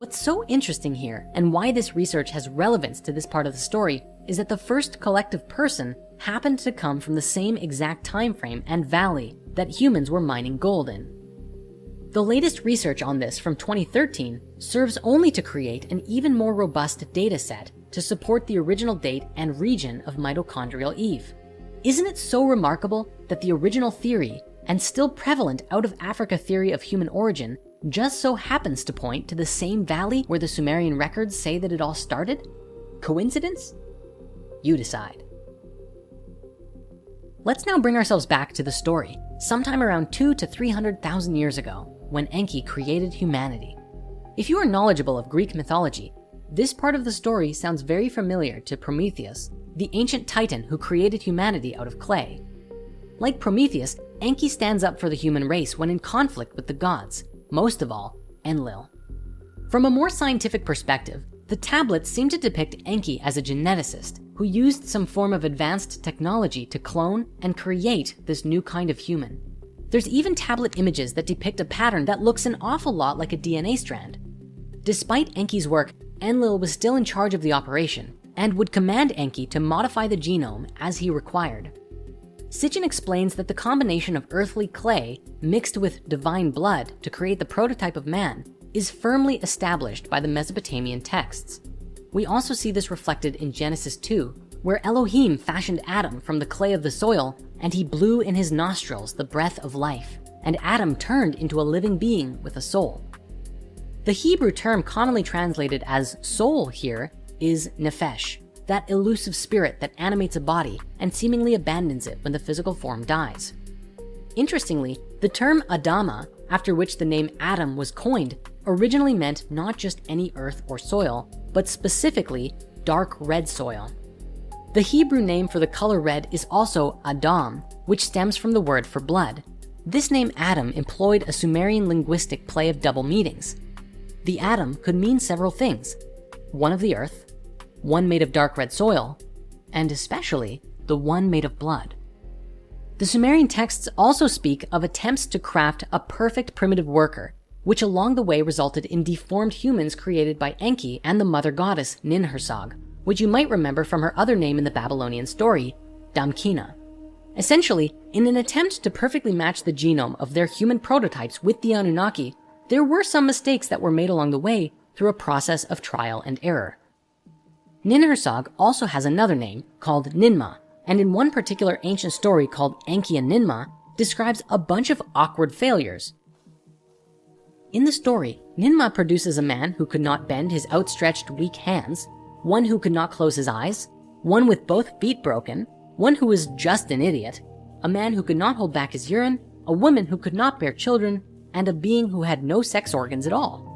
What's so interesting here, and why this research has relevance to this part of the story, is that the first collective person happened to come from the same exact time frame and valley that humans were mining gold in. The latest research on this from 2013 serves only to create an even more robust data set to support the original date and region of Mitochondrial Eve. Isn't it so remarkable that the original theory and still prevalent out of Africa theory of human origin just so happens to point to the same valley where the Sumerian records say that it all started? Coincidence? You decide. Let's now bring ourselves back to the story, sometime around 200 to 300,000 years ago, when Enki created humanity. If you are knowledgeable of Greek mythology, this part of the story sounds very familiar to Prometheus, the ancient titan who created humanity out of clay. Like Prometheus, Enki stands up for the human race when in conflict with the gods, most of all, Enlil. From a more scientific perspective, the tablets seem to depict Enki as a geneticist who used some form of advanced technology to clone and create this new kind of human. There's even tablet images that depict a pattern that looks an awful lot like a DNA strand. Despite Enki's work, Enlil was still in charge of the operation and would command Enki to modify the genome as he required. Sitchin explains that the combination of earthly clay mixed with divine blood to create the prototype of man is firmly established by the Mesopotamian texts. We also see this reflected in Genesis 2, where Elohim fashioned Adam from the clay of the soil, and he blew in his nostrils the breath of life, and Adam turned into a living being with a soul. The Hebrew term commonly translated as soul here is nephesh, that elusive spirit that animates a body and seemingly abandons it when the physical form dies. Interestingly, the term Adama, after which the name Adam was coined, originally meant not just any earth or soil, but specifically dark red soil. The Hebrew name for the color red is also Adam, which stems from the word for blood. This name Adam employed a Sumerian linguistic play of double meanings. The Adam could mean several things: one of the earth, one made of dark red soil, and especially the one made of blood. The Sumerian texts also speak of attempts to craft a perfect primitive worker, which along the way resulted in deformed humans created by Enki and the mother goddess Ninhursag, which you might remember from her other name in the Babylonian story, Damkina. Essentially, in an attempt to perfectly match the genome of their human prototypes with the Anunnaki, there were some mistakes that were made along the way through a process of trial and error. Ninhursag also has another name called Ninmah, and in one particular ancient story called Enki and Ninmah, describes a bunch of awkward failures. In the story, Ninmah produces a man who could not bend his outstretched weak hands, one who could not close his eyes, one with both feet broken, one who was just an idiot, a man who could not hold back his urine, a woman who could not bear children, and a being who had no sex organs at all.